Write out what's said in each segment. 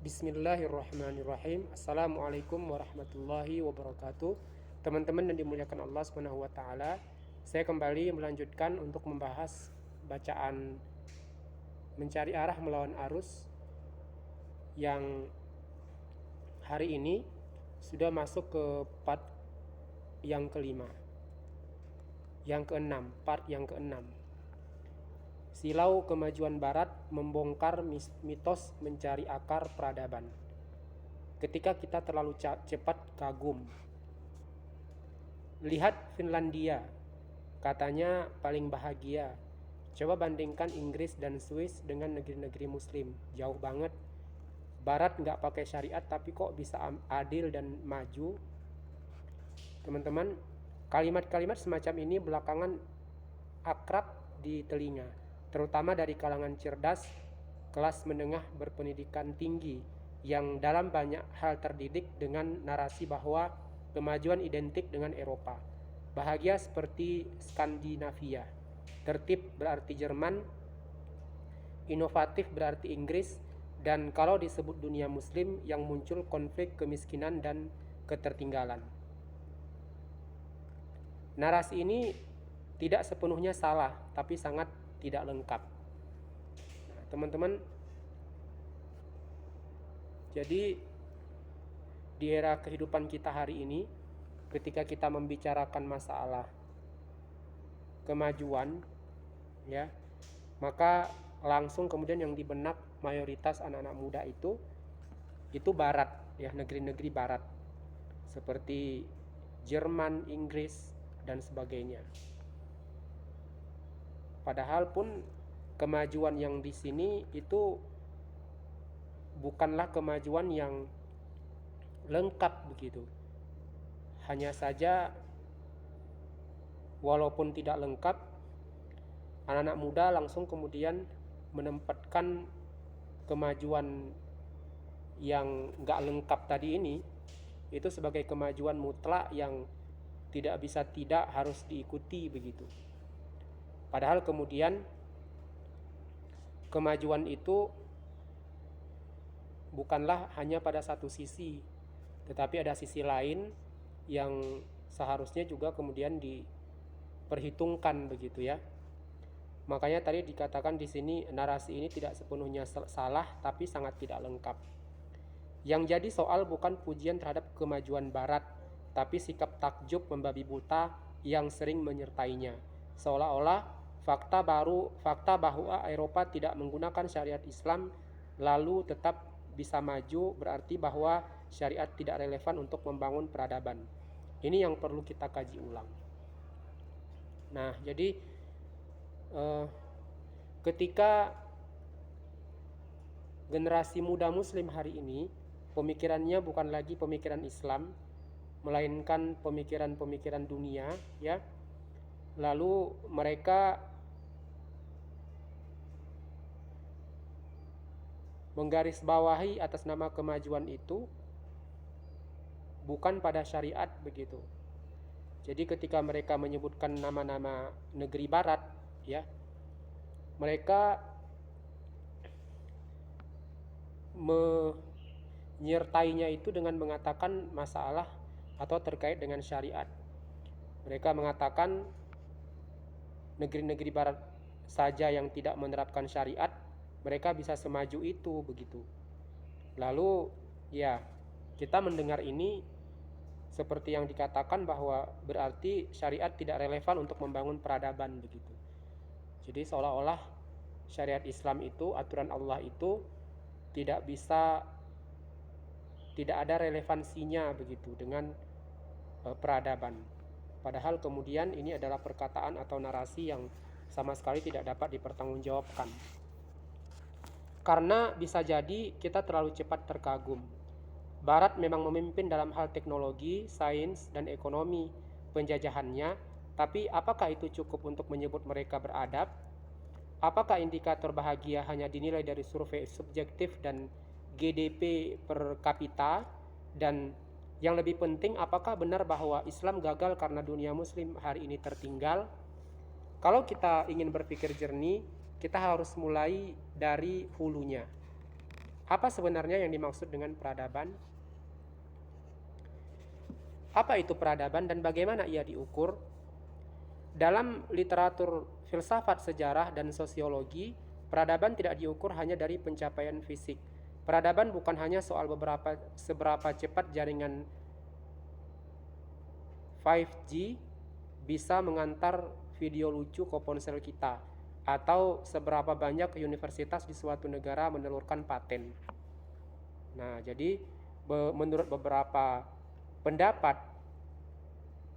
Bismillahirrahmanirrahim. Assalamualaikum warahmatullahi wabarakatuh. Teman-teman yang dimuliakan Allah Subhanahu wa taala, saya kembali melanjutkan untuk membahas bacaan Mencari Arah Melawan Arus yang hari ini sudah masuk ke part yang kelima. Part yang keenam. Silau kemajuan Barat membongkar mitos mencari akar peradaban. Ketika kita terlalu cepat kagum. Lihat Finlandia, katanya paling bahagia. Coba bandingkan Inggris dan Swiss dengan negeri-negeri Muslim, jauh banget. Barat nggak pakai syariat tapi kok bisa adil dan maju. Teman-teman, kalimat-kalimat semacam ini belakangan akrab di telinga, terutama dari kalangan cerdas, kelas menengah berpendidikan tinggi, yang dalam banyak hal terdidik dengan narasi bahwa kemajuan identik dengan Eropa, bahagia seperti Skandinavia, tertib berarti Jerman, inovatif berarti Inggris, dan kalau disebut dunia Muslim yang muncul konflik kemiskinan dan ketertinggalan. Narasi ini tidak sepenuhnya salah, tapi sangat tidak lengkap. Nah, teman-teman, jadi di era kehidupan kita hari ini, ketika kita membicarakan masalah kemajuan, ya, maka langsung kemudian yang di benak mayoritas anak-anak muda itu Barat, ya, negeri-negeri Barat seperti Jerman, Inggris, dan sebagainya. Padahal pun kemajuan yang di sini itu bukanlah kemajuan yang lengkap begitu. Hanya saja walaupun tidak lengkap, anak-anak muda langsung kemudian menempatkan kemajuan yang gak lengkap tadi ini itu sebagai kemajuan mutlak yang tidak bisa tidak harus diikuti begitu. Padahal kemudian kemajuan itu bukanlah hanya pada satu sisi, tetapi ada sisi lain yang seharusnya juga kemudian diperhitungkan begitu, ya. Makanya tadi dikatakan di sini narasi ini tidak sepenuhnya salah tapi sangat tidak lengkap. Yang jadi soal bukan pujian terhadap kemajuan Barat, tapi sikap takjub membabi buta yang sering menyertainya. Seolah-olah fakta bahwa Eropa tidak menggunakan syariat Islam lalu tetap bisa maju berarti bahwa syariat tidak relevan untuk membangun peradaban. Ini yang perlu kita kaji ulang. Nah, jadi ketika generasi muda Muslim hari ini pemikirannya bukan lagi pemikiran Islam, melainkan pemikiran-pemikiran dunia, ya. Lalu mereka menggarisbawahi atas nama kemajuan itu bukan pada syariat begitu. Jadi ketika mereka menyebutkan nama-nama negeri Barat, ya, mereka menyertainya itu dengan mengatakan masalah atau terkait dengan syariat. Mereka mengatakan negeri-negeri Barat saja yang tidak menerapkan syariat, mereka bisa semaju itu begitu. Lalu, ya, kita mendengar ini seperti yang dikatakan bahwa berarti syariat tidak relevan untuk membangun peradaban begitu. Jadi seolah-olah syariat Islam itu, aturan Allah itu tidak ada relevansinya begitu dengan peradaban. Padahal kemudian ini adalah perkataan atau narasi yang sama sekali tidak dapat dipertanggungjawabkan. Karena bisa jadi kita terlalu cepat terkagum. Barat memang memimpin dalam hal teknologi, sains, dan ekonomi penjajahannya, tapi apakah itu cukup untuk menyebut mereka beradab? Apakah indikator bahagia hanya dinilai dari survei subjektif dan GDP per kapita? Dan yang lebih penting, apakah benar bahwa Islam gagal karena dunia Muslim hari ini tertinggal? Kalau kita ingin berpikir jernih, kita harus mulai dari hulunya. Apa sebenarnya yang dimaksud dengan peradaban? Apa itu peradaban dan bagaimana ia diukur? Dalam literatur filsafat, sejarah, dan sosiologi, peradaban tidak diukur hanya dari pencapaian fisik. Peradaban bukan hanya soal seberapa cepat jaringan 5G bisa mengantar video lucu ke ponsel kita, atau seberapa banyak universitas di suatu negara menelurkan paten. Nah, jadi menurut beberapa pendapat,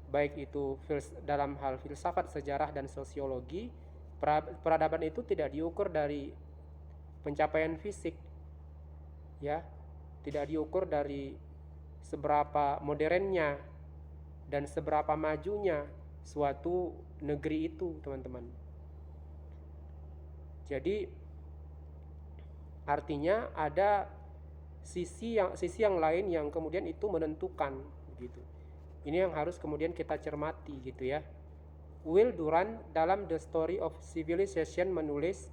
baik itu dalam hal filsafat, sejarah, dan sosiologi, peradaban itu tidak diukur dari pencapaian fisik, ya, tidak diukur dari seberapa modernnya dan seberapa majunya suatu negeri itu, teman-teman. Jadi artinya ada sisi yang lain yang kemudian itu menentukan, gitu. Ini yang harus kemudian kita cermati, gitu ya. Will Durant dalam The Story of Civilization menulis,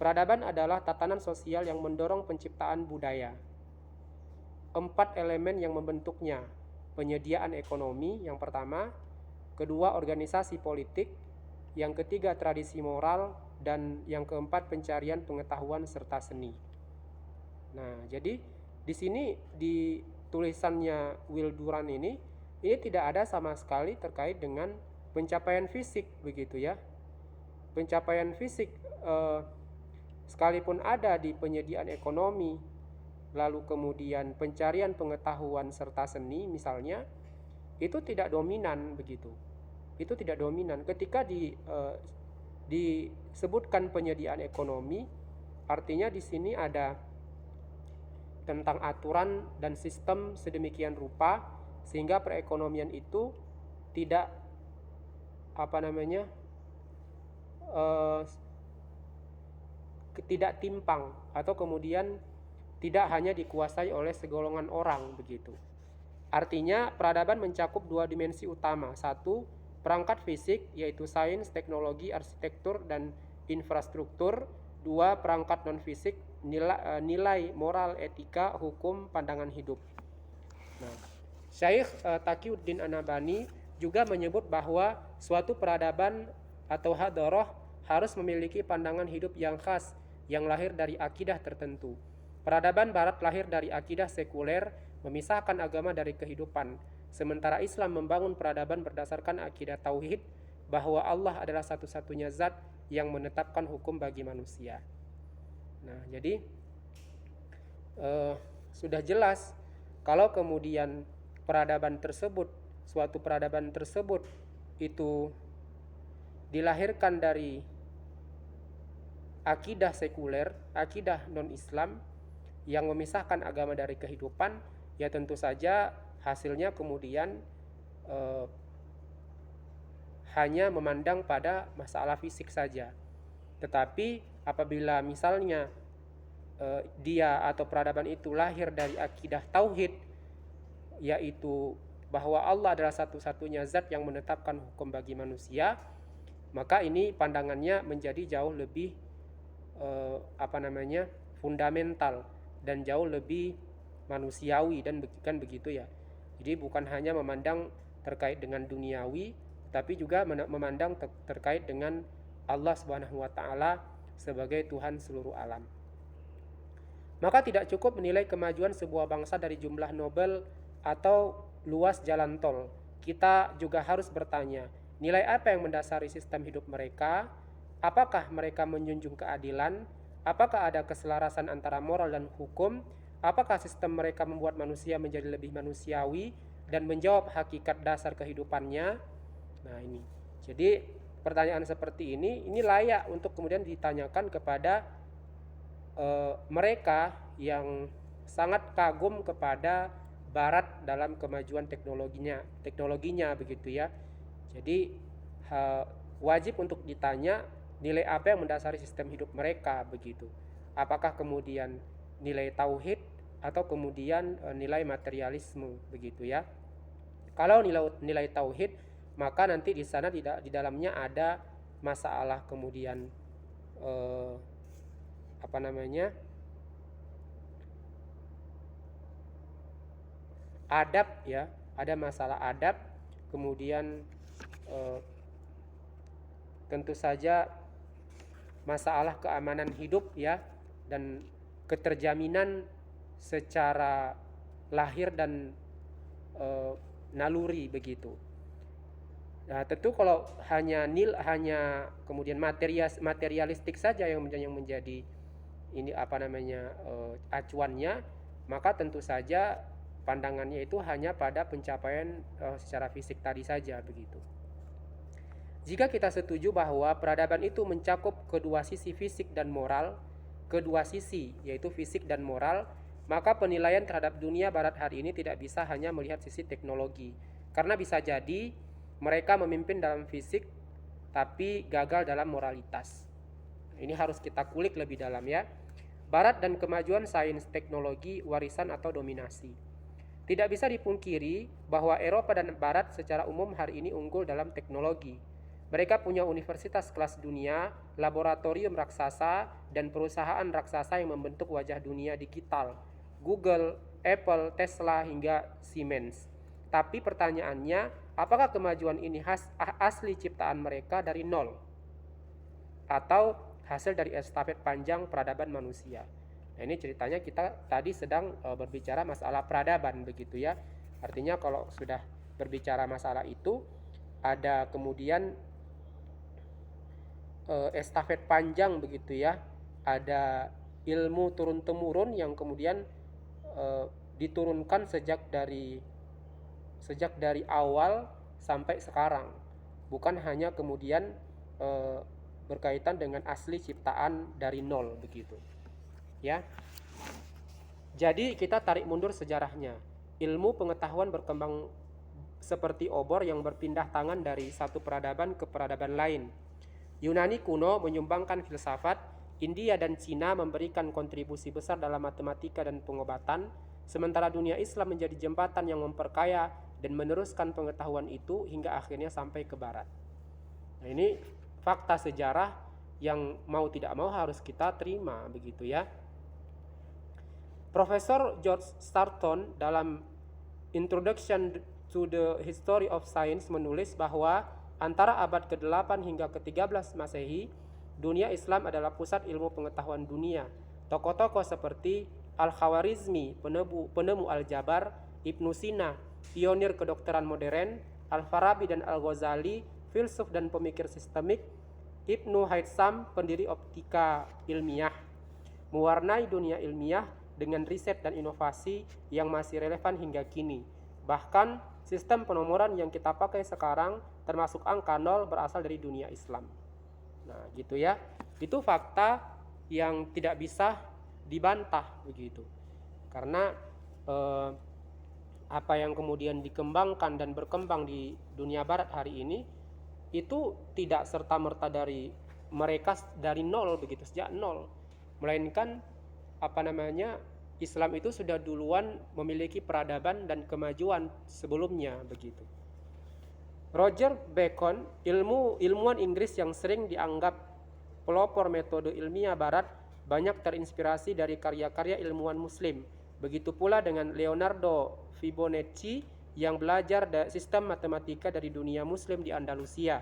peradaban adalah tatanan sosial yang mendorong penciptaan budaya. 4 elemen yang membentuknya: penyediaan ekonomi yang pertama, kedua organisasi politik, yang ketiga tradisi moral, dan yang keempat pencarian pengetahuan serta seni. Nah, jadi di sini di tulisannya Will Durant ini tidak ada sama sekali terkait dengan pencapaian fisik, begitu ya. Pencapaian fisik sekalipun ada di penyediaan ekonomi, lalu kemudian pencarian pengetahuan serta seni misalnya, itu tidak dominan, begitu. Itu tidak dominan. Ketika disebutkan penyediaan ekonomi, artinya di sini ada tentang aturan dan sistem sedemikian rupa sehingga perekonomian itu tidak tidak timpang atau kemudian tidak hanya dikuasai oleh segolongan orang, begitu. Artinya peradaban mencakup 2 dimensi utama. 1, perangkat fisik yaitu sains, teknologi, arsitektur, dan infrastruktur. 2, perangkat non fisik, nilai moral, etika, hukum, pandangan hidup. Nah, Syekh Taqiyuddin An-Nabhani juga menyebut bahwa suatu peradaban atau hadarah harus memiliki pandangan hidup yang khas yang lahir dari akidah tertentu. Peradaban barat lahir dari akidah sekuler, memisahkan agama dari kehidupan, sementara Islam membangun peradaban berdasarkan akidah tauhid bahwa Allah adalah satu-satunya zat yang menetapkan hukum bagi manusia. Nah, jadi sudah jelas kalau kemudian suatu peradaban tersebut itu dilahirkan dari akidah sekuler, akidah non-Islam yang memisahkan agama dari kehidupan, ya tentu saja hasilnya kemudian hanya memandang pada masalah fisik saja. Tetapi apabila misalnya dia atau peradaban itu lahir dari akidah tauhid, yaitu bahwa Allah adalah satu-satunya zat yang menetapkan hukum bagi manusia, maka ini pandangannya menjadi jauh lebih fundamental dan jauh lebih manusiawi, dan kan begitu ya. Jadi bukan hanya memandang terkait dengan duniawi, tapi juga memandang terkait dengan Allah Subhanahu wa taala sebagai Tuhan seluruh alam. Maka tidak cukup menilai kemajuan sebuah bangsa dari jumlah Nobel atau luas jalan tol. Kita juga harus bertanya, nilai apa yang mendasari sistem hidup mereka? Apakah mereka menjunjung keadilan? Apakah ada keselarasan antara moral dan hukum? Apakah sistem mereka membuat manusia menjadi lebih manusiawi dan menjawab hakikat dasar kehidupannya? Nah, ini. Jadi pertanyaan seperti ini layak untuk kemudian ditanyakan kepada mereka yang sangat kagum kepada Barat dalam kemajuan teknologinya begitu ya. Jadi wajib untuk ditanya nilai apa yang mendasari sistem hidup mereka, begitu. Apakah kemudian nilai tauhid atau kemudian nilai materialisme, begitu ya. Kalau nilai tauhid, maka nanti di sana di dalamnya ada masalah kemudian adab ya, ada masalah adab, kemudian tentu saja masalah keamanan hidup ya, dan keterjaminan secara lahir dan naluri begitu. Nah, tentu kalau hanya kemudian materialistik saja yang menjadi ini acuannya, maka tentu saja pandangannya itu hanya pada pencapaian secara fisik tadi saja begitu. Jika kita setuju bahwa peradaban itu mencakup kedua sisi fisik dan moral, kedua sisi yaitu fisik dan moral, maka penilaian terhadap dunia barat hari ini tidak bisa hanya melihat sisi teknologi, karena bisa jadi mereka memimpin dalam fisik tapi gagal dalam moralitas. Ini harus kita kulik lebih dalam ya. Barat dan kemajuan sains teknologi, warisan atau dominasi. Tidak bisa dipungkiri bahwa Eropa dan Barat secara umum hari ini unggul dalam teknologi. Mereka punya universitas kelas dunia, laboratorium raksasa, dan perusahaan raksasa yang membentuk wajah dunia digital. Google, Apple, Tesla, hingga Siemens. Tapi pertanyaannya, apakah kemajuan ini asli ciptaan mereka dari nol? Atau hasil dari estafet panjang peradaban manusia? Nah, ini ceritanya kita tadi sedang berbicara masalah peradaban begitu ya. Artinya kalau sudah berbicara masalah itu, ada kemudian estafet panjang begitu ya, ada ilmu turun-temurun yang kemudian diturunkan sejak dari awal sampai sekarang, bukan hanya kemudian berkaitan dengan asli ciptaan dari nol begitu ya. Jadi kita tarik mundur sejarahnya. Ilmu pengetahuan berkembang seperti obor yang berpindah tangan dari satu peradaban ke peradaban lain. Yunani kuno menyumbangkan filsafat, India dan Cina memberikan kontribusi besar dalam matematika dan pengobatan, sementara dunia Islam menjadi jembatan yang memperkaya dan meneruskan pengetahuan itu hingga akhirnya sampai ke barat. Nah, ini fakta sejarah yang mau tidak mau harus kita terima begitu ya. Profesor George Starton dalam Introduction to the History of Science menulis bahwa antara abad ke-8 hingga ke-13 Masehi, dunia Islam adalah pusat ilmu pengetahuan dunia. Tokoh-tokoh seperti Al-Khawarizmi, penemu aljabar, Ibnu Sina, pionir kedokteran modern, Al-Farabi dan Al-Ghazali, filsuf dan pemikir sistemik, Ibnu Haytham, pendiri optika ilmiah, mewarnai dunia ilmiah dengan riset dan inovasi yang masih relevan hingga kini. Bahkan sistem penomoran yang kita pakai sekarang termasuk angka 0 berasal dari dunia Islam. Nah, gitu ya. Itu fakta yang tidak bisa dibantah begitu. Karena apa yang kemudian dikembangkan dan berkembang di dunia barat hari ini itu tidak serta-merta dari mereka dari nol begitu, sejak nol. Melainkan Islam itu sudah duluan memiliki peradaban dan kemajuan sebelumnya begitu. Roger Bacon, ilmuwan Inggris yang sering dianggap pelopor metode ilmiah barat, banyak terinspirasi dari karya-karya ilmuwan muslim. Begitu pula dengan Leonardo Fibonacci yang belajar sistem matematika dari dunia muslim di Andalusia.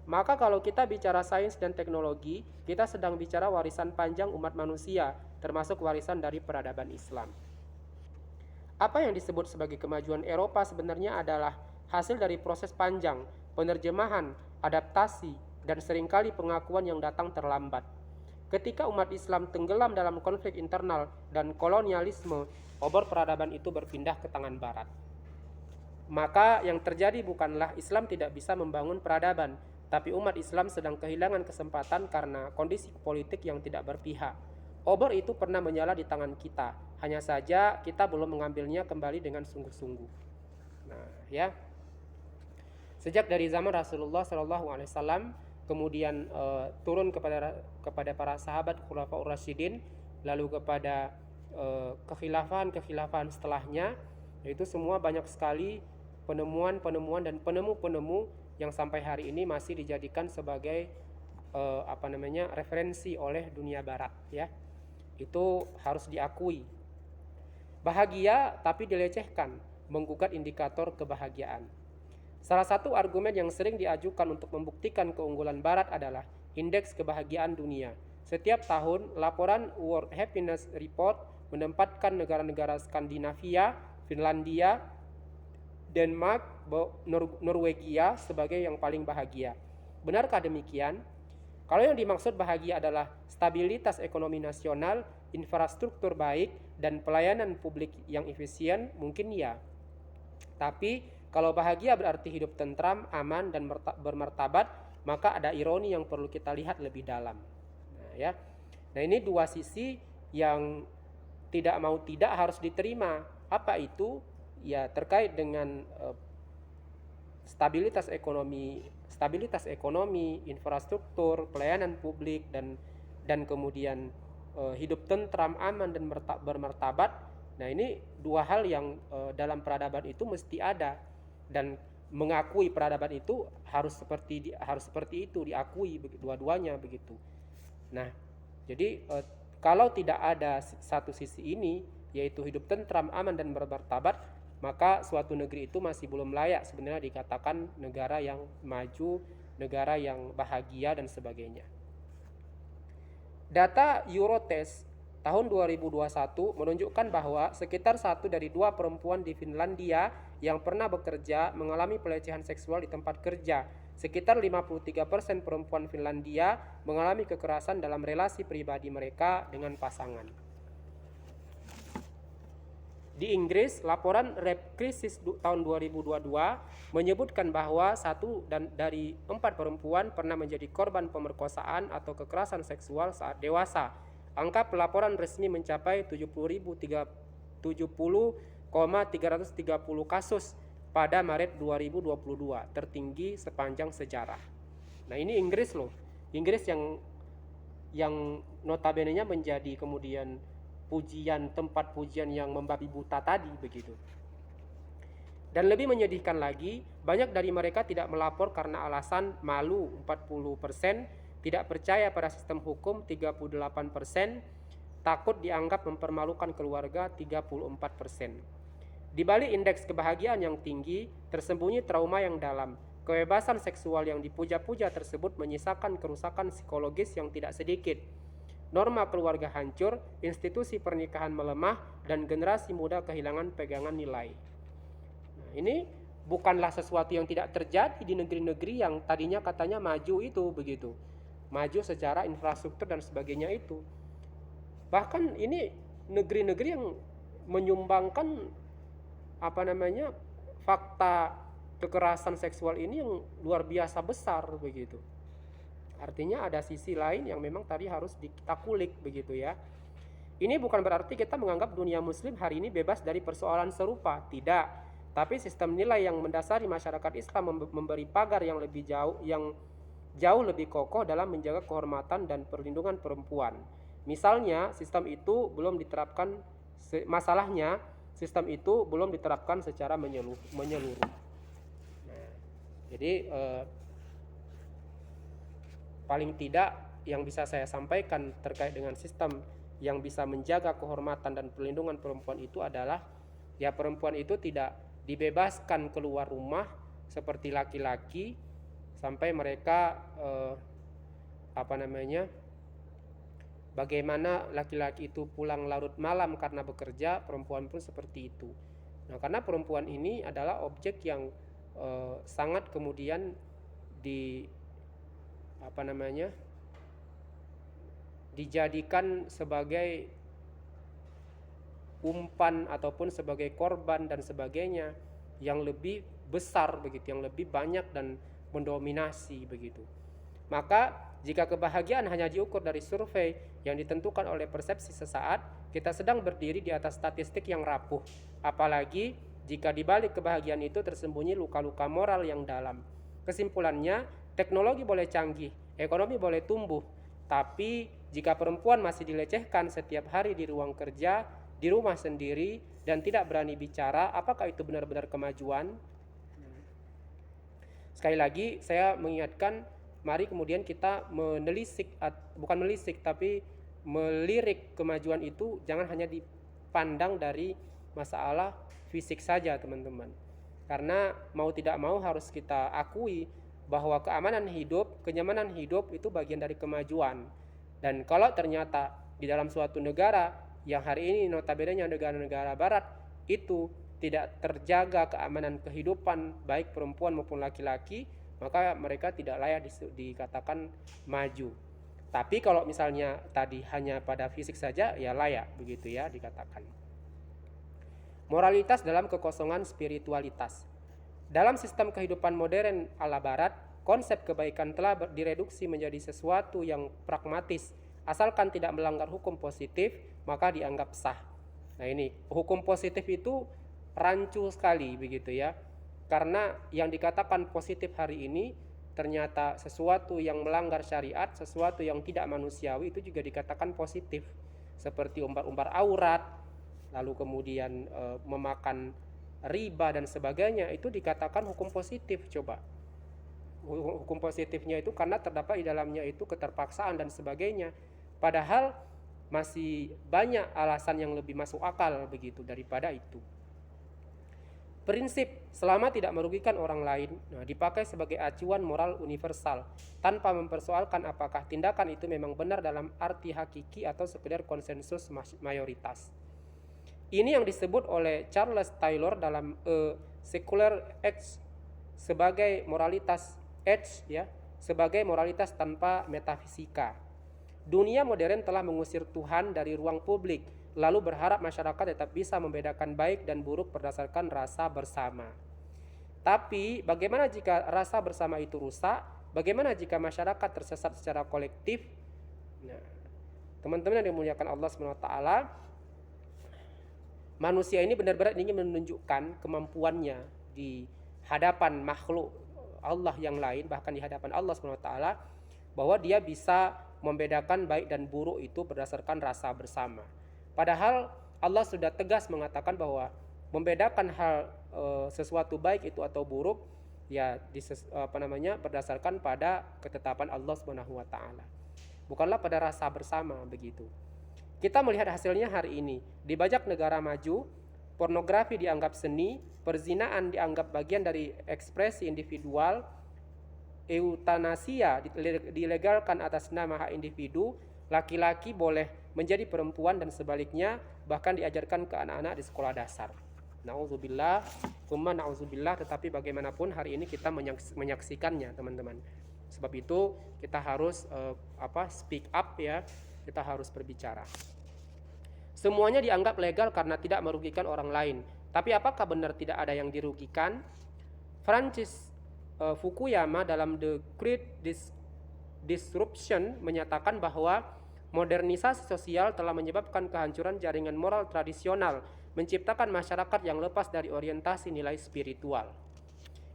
Maka kalau kita bicara sains dan teknologi, kita sedang bicara warisan panjang umat manusia, termasuk warisan dari peradaban Islam. Apa yang disebut sebagai kemajuan Eropa sebenarnya adalah hasil dari proses panjang, penerjemahan, adaptasi, dan seringkali pengakuan yang datang terlambat. Ketika umat Islam tenggelam dalam konflik internal dan kolonialisme, obor peradaban itu berpindah ke tangan Barat. Maka yang terjadi bukanlah Islam tidak bisa membangun peradaban, tapi umat Islam sedang kehilangan kesempatan karena kondisi politik yang tidak berpihak. Obor itu pernah menyala di tangan kita, hanya saja kita belum mengambilnya kembali dengan sungguh-sungguh. Nah, ya. Sejak dari zaman Rasulullah SAW, kemudian turun kepada para sahabat Khulafaur Rasyidin, lalu kepada kekhilafan setelahnya, yaitu semua banyak sekali penemuan dan penemu-penemu yang sampai hari ini masih dijadikan sebagai referensi oleh dunia barat ya. Itu harus diakui. Bahagia tapi dilecehkan. menggugat indikator kebahagiaan. Salah satu argumen yang sering diajukan untuk membuktikan keunggulan Barat adalah indeks kebahagiaan dunia. Setiap tahun, laporan World Happiness Report menempatkan negara-negara Skandinavia, Finlandia, Denmark, Norwegia sebagai yang paling bahagia. Benarkah demikian? Kalau yang dimaksud bahagia adalah stabilitas ekonomi nasional, infrastruktur baik, dan pelayanan publik yang efisien, mungkin ya. Tapi kalau bahagia berarti hidup tentram, aman, dan bermartabat, maka ada ironi yang perlu kita lihat lebih dalam. Nah, ini dua sisi yang tidak mau tidak harus diterima. Apa itu? Ya, terkait dengan stabilitas ekonomi, infrastruktur, pelayanan publik, dan kemudian hidup tentram, aman, dan bermartabat. Nah, ini dua hal yang dalam peradaban itu mesti ada, dan mengakui peradaban itu harus seperti itu, diakui dua-duanya begitu. Nah, jadi kalau tidak ada satu sisi ini, yaitu hidup tentram, aman, dan bermartabat, maka suatu negeri itu masih belum layak sebenarnya dikatakan negara yang maju, negara yang bahagia, dan sebagainya. Data Eurotest tahun 2021 menunjukkan bahwa sekitar 1 dari 2 perempuan di Finlandia yang pernah bekerja mengalami pelecehan seksual di tempat kerja. Sekitar 53% perempuan Finlandia mengalami kekerasan dalam relasi pribadi mereka dengan pasangan. Di Inggris, laporan Rape Crisis tahun 2022 menyebutkan bahwa 1 dari 4 perempuan pernah menjadi korban pemerkosaan atau kekerasan seksual saat dewasa. Angka pelaporan resmi mencapai 70,330 kasus pada Maret 2022, tertinggi sepanjang sejarah. Nah, ini Inggris loh. Inggris yang notabene-nya menjadi kemudian tempat pujian yang membabi buta tadi begitu. Dan lebih menyedihkan lagi, banyak dari mereka tidak melapor karena alasan malu 40%, tidak percaya pada sistem hukum 38%, takut dianggap mempermalukan keluarga 34%. Di balik indeks kebahagiaan yang tinggi, tersembunyi trauma yang dalam. Kebebasan seksual yang dipuja-puja tersebut menyisakan kerusakan psikologis yang tidak sedikit. Norma keluarga hancur, institusi pernikahan melemah, dan generasi muda kehilangan pegangan nilai. Nah, ini bukanlah sesuatu yang tidak terjadi di negeri-negeri yang tadinya katanya maju itu begitu. Maju secara infrastruktur dan sebagainya itu. Bahkan ini negeri-negeri yang menyumbangkan fakta kekerasan seksual ini yang luar biasa besar begitu. Artinya ada sisi lain yang memang tadi harus kita kulik begitu ya. Ini bukan berarti kita menganggap dunia muslim hari ini bebas dari persoalan serupa, tidak. Tapi sistem nilai yang mendasari masyarakat Islam memberi pagar yang jauh lebih kokoh dalam menjaga kehormatan dan perlindungan perempuan. Misalnya, sistem itu belum diterapkan secara menyeluruh. Nah, jadi paling tidak yang bisa saya sampaikan terkait dengan sistem yang bisa menjaga kehormatan dan perlindungan perempuan itu adalah ya, perempuan itu tidak dibebaskan keluar rumah seperti laki-laki sampai mereka bagaimana laki-laki itu pulang larut malam karena bekerja, perempuan pun seperti itu. Nah, karena perempuan ini adalah objek yang sangat kemudian dijadikan sebagai umpan ataupun sebagai korban dan sebagainya yang lebih besar begitu, yang lebih banyak dan mendominasi begitu. Maka jika kebahagiaan hanya diukur dari survei yang ditentukan oleh persepsi sesaat, kita sedang berdiri di atas statistik yang rapuh. Apalagi jika di balik kebahagiaan itu tersembunyi luka-luka moral yang dalam. Kesimpulannya, teknologi boleh canggih, ekonomi boleh tumbuh, tapi jika perempuan masih dilecehkan setiap hari di ruang kerja, di rumah sendiri, dan tidak berani bicara, apakah itu benar-benar kemajuan? Sekali lagi, saya mengingatkan, mari kemudian kita melirik kemajuan itu, jangan hanya dipandang dari masalah fisik saja, teman-teman. Karena mau tidak mau harus kita akui bahwa keamanan hidup, kenyamanan hidup itu bagian dari kemajuan. Dan kalau ternyata di dalam suatu negara yang hari ini notabene negara-negara barat itu tidak terjaga keamanan kehidupan baik perempuan maupun laki-laki, maka mereka tidak layak dikatakan maju. Tapi kalau misalnya tadi hanya pada fisik saja, ya layak begitu ya dikatakan. Moralitas dalam kekosongan spiritualitas. Dalam sistem kehidupan modern ala barat, konsep kebaikan telah direduksi menjadi sesuatu yang pragmatis. Asalkan tidak melanggar hukum positif, maka dianggap sah. Nah ini, hukum positif itu rancu sekali begitu ya. Karena yang dikatakan positif hari ini ternyata sesuatu yang melanggar syariat, sesuatu yang tidak manusiawi itu juga dikatakan positif. Seperti umbar-umbar aurat, lalu kemudian memakan riba dan sebagainya, itu dikatakan hukum positif. Coba hukum positifnya itu karena terdapat di dalamnya itu keterpaksaan dan sebagainya, padahal masih banyak alasan yang lebih masuk akal begitu daripada itu. Prinsip selama tidak merugikan orang lain dipakai sebagai acuan moral universal tanpa mempersoalkan apakah tindakan itu memang benar dalam arti hakiki atau sekedar konsensus mayoritas. Ini yang disebut oleh Charles Taylor dalam A Secular Age sebagai moralitas sebagai moralitas tanpa metafisika. Dunia modern telah mengusir Tuhan dari ruang publik, lalu berharap masyarakat tetap bisa membedakan baik dan buruk berdasarkan rasa bersama. Tapi bagaimana jika rasa bersama itu rusak? Bagaimana jika masyarakat tersesat secara kolektif? Nah, teman-teman yang dimuliakan Allah SWT, manusia ini benar-benar ingin menunjukkan kemampuannya di hadapan makhluk Allah yang lain, bahkan di hadapan Allah SWT, bahwa dia bisa membedakan baik dan buruk itu berdasarkan rasa bersama. Padahal Allah sudah tegas mengatakan bahwa membedakan hal sesuatu baik itu atau buruk ya berdasarkan pada ketetapan Allah SWT. Bukanlah pada rasa bersama begitu. Kita melihat hasilnya hari ini. Di banyak negara maju, pornografi dianggap seni, perzinaan dianggap bagian dari ekspresi individual, eutanasia dilegalkan atas nama hak individu, laki-laki boleh menjadi perempuan dan sebaliknya, bahkan diajarkan ke anak-anak di sekolah dasar. Na'udzubillah, tsumma na'udzubillah, tetapi bagaimanapun hari ini kita menyaksikannya, teman-teman. Sebab itu kita harus speak up ya. Kita harus berbicara. Semuanya dianggap legal karena tidak merugikan orang lain. Tapi apakah benar tidak ada yang dirugikan? Francis Fukuyama dalam The Great Disruption menyatakan bahwa modernisasi sosial telah menyebabkan kehancuran jaringan moral tradisional, menciptakan masyarakat yang lepas dari orientasi nilai spiritual.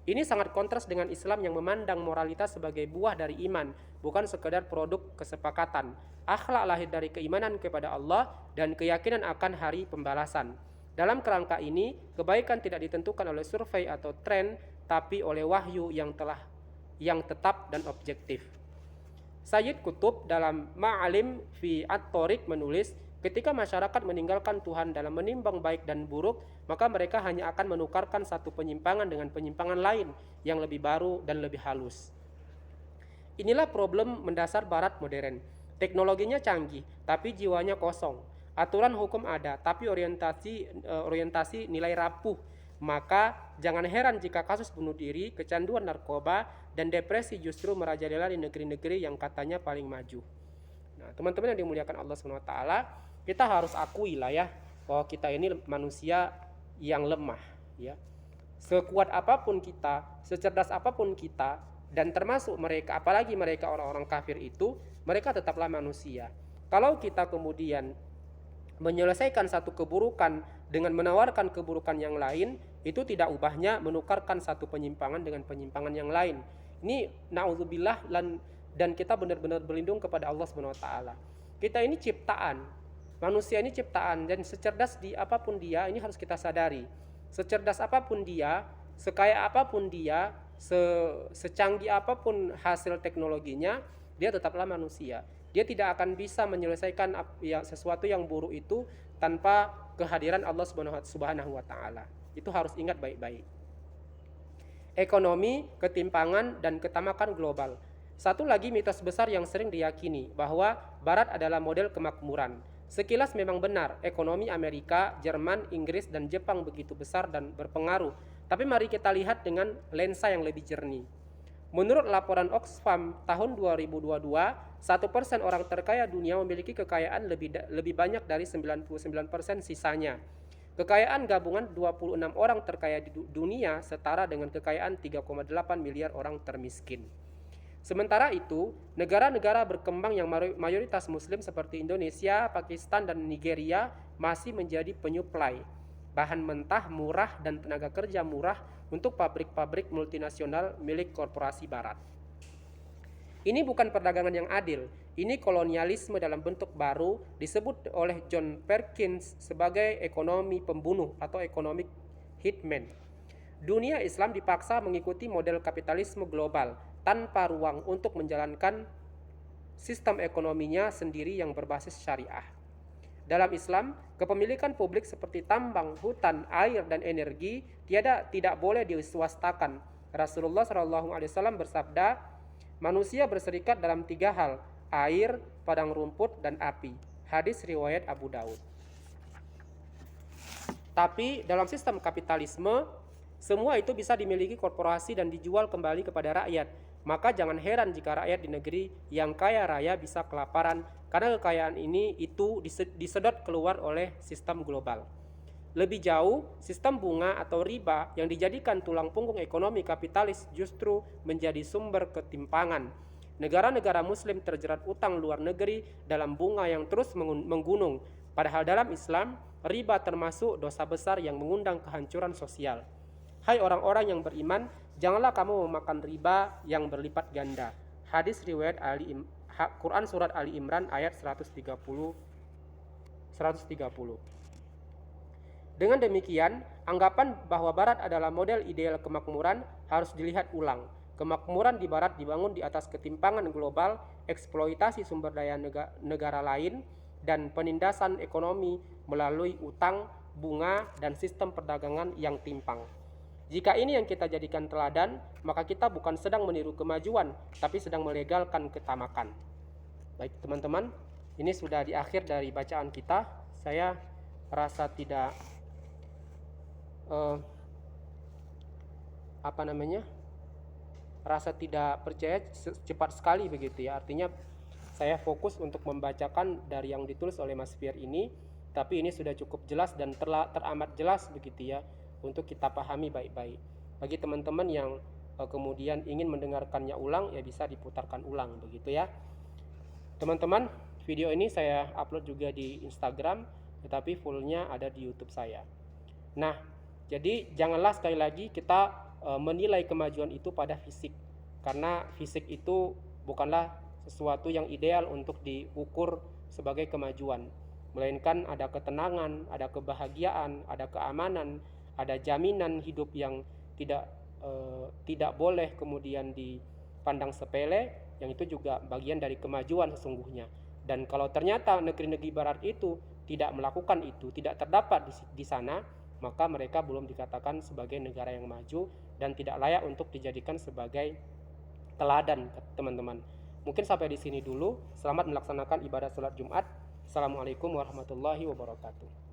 Ini sangat kontras dengan Islam yang memandang moralitas sebagai buah dari iman, bukan sekedar produk kesepakatan. Akhlak lahir dari keimanan kepada Allah dan keyakinan akan hari pembalasan. Dalam kerangka ini, kebaikan tidak ditentukan oleh survei atau tren, tapi oleh wahyu yang tetap dan objektif. Sayyid Qutb dalam Ma'alim fi At-Thoriq menulis, ketika masyarakat meninggalkan Tuhan dalam menimbang baik dan buruk, maka mereka hanya akan menukarkan satu penyimpangan dengan penyimpangan lain yang lebih baru dan lebih halus. Inilah problem mendasar barat modern. Teknologinya canggih, tapi jiwanya kosong. Aturan hukum ada, tapi orientasi nilai rapuh. Maka jangan heran jika kasus bunuh diri, kecanduan narkoba, dan depresi justru merajalela di negeri-negeri yang katanya paling maju. Nah, teman-teman yang dimuliakan Allah SWT, kita harus akui lah ya, bahwa kita ini manusia yang lemah ya. Sekuat apapun kita, secerdas apapun kita, dan termasuk mereka, apalagi mereka orang-orang kafir itu, mereka tetaplah manusia. Kalau kita kemudian menyelesaikan satu keburukan dengan menawarkan keburukan yang lain, itu tidak ubahnya menukarkan satu penyimpangan dengan penyimpangan yang lain. Ini na'udzubillah, dan kita benar-benar berlindung kepada Allah SWT. Kita ini ciptaan, manusia ini ciptaan, dan secerdas apapun dia, ini harus kita sadari. Secerdas apapun dia, sekaya apapun dia, secanggih apapun hasil teknologinya, dia tetaplah manusia. Dia tidak akan bisa menyelesaikan sesuatu yang buruk itu tanpa kehadiran Allah Subhanahu wa taala. Itu harus ingat baik-baik. Ekonomi, ketimpangan, dan ketamakan global. Satu lagi mitos besar yang sering diyakini bahwa Barat adalah model kemakmuran. Sekilas memang benar, ekonomi Amerika, Jerman, Inggris, dan Jepang begitu besar dan berpengaruh. Tapi mari kita lihat dengan lensa yang lebih jernih. Menurut laporan Oxfam tahun 2022, 1% orang terkaya dunia memiliki kekayaan lebih banyak dari 99% sisanya. Kekayaan gabungan 26 orang terkaya di dunia setara dengan kekayaan 3,8 miliar orang termiskin. Sementara itu, negara-negara berkembang yang mayoritas muslim seperti Indonesia, Pakistan, dan Nigeria masih menjadi penyuplai bahan mentah murah dan tenaga kerja murah untuk pabrik-pabrik multinasional milik korporasi barat. Ini bukan perdagangan yang adil, ini kolonialisme dalam bentuk baru, disebut oleh John Perkins sebagai ekonomi pembunuh atau economic hitman. Dunia Islam dipaksa mengikuti model kapitalisme global tanpa ruang untuk menjalankan sistem ekonominya sendiri yang berbasis syariah. Dalam Islam, kepemilikan publik seperti tambang, hutan, air, dan energi tidak boleh diswastakan. Rasulullah SAW bersabda, manusia berserikat dalam 3 hal, air, padang rumput, dan api. Hadis riwayat Abu Daud. Tapi dalam sistem kapitalisme, semua itu bisa dimiliki korporasi dan dijual kembali kepada rakyat. Maka jangan heran jika rakyat di negeri yang kaya raya bisa kelaparan karena kekayaan ini itu disedot keluar oleh sistem global. Lebih jauh, sistem bunga atau riba yang dijadikan tulang punggung ekonomi kapitalis justru menjadi sumber ketimpangan. Negara-negara muslim terjerat utang luar negeri dalam bunga yang terus menggunung. Padahal dalam Islam, riba termasuk dosa besar yang mengundang kehancuran sosial. Hai orang-orang yang beriman, janganlah kamu memakan riba yang berlipat ganda. Hadis riwayat Quran surat Ali Imran ayat 130. Dengan demikian, anggapan bahwa Barat adalah model ideal kemakmuran harus dilihat ulang. Kemakmuran di Barat dibangun di atas ketimpangan global, eksploitasi sumber daya negara lain, dan penindasan ekonomi melalui utang, bunga, dan sistem perdagangan yang timpang. Jika ini yang kita jadikan teladan, maka kita bukan sedang meniru kemajuan, tapi sedang melegalkan ketamakan. Baik teman-teman, ini sudah di akhir dari bacaan kita. Saya rasa tidak rasa tidak percaya cepat sekali begitu ya. Artinya saya fokus untuk membacakan dari yang ditulis oleh Mas Fier ini, tapi ini sudah cukup jelas dan teramat jelas begitu ya, untuk kita pahami baik-baik. Bagi teman-teman yang kemudian ingin mendengarkannya ulang, ya bisa diputarkan ulang begitu ya. Teman-teman, video ini saya upload juga di Instagram, tetapi fullnya ada di YouTube saya. Nah, jadi janganlah sekali lagi kita menilai kemajuan itu pada fisik, karena fisik itu bukanlah sesuatu yang ideal untuk diukur sebagai kemajuan, melainkan ada ketenangan, ada kebahagiaan, ada keamanan, ada jaminan hidup yang tidak boleh kemudian dipandang sepele, yang itu juga bagian dari kemajuan sesungguhnya. Dan kalau ternyata negeri-negeri barat itu tidak melakukan itu, tidak terdapat di sana, maka mereka belum dikatakan sebagai negara yang maju dan tidak layak untuk dijadikan sebagai teladan, teman-teman. Mungkin sampai di sini dulu. Selamat melaksanakan ibadah sholat Jumat. Assalamualaikum warahmatullahi wabarakatuh.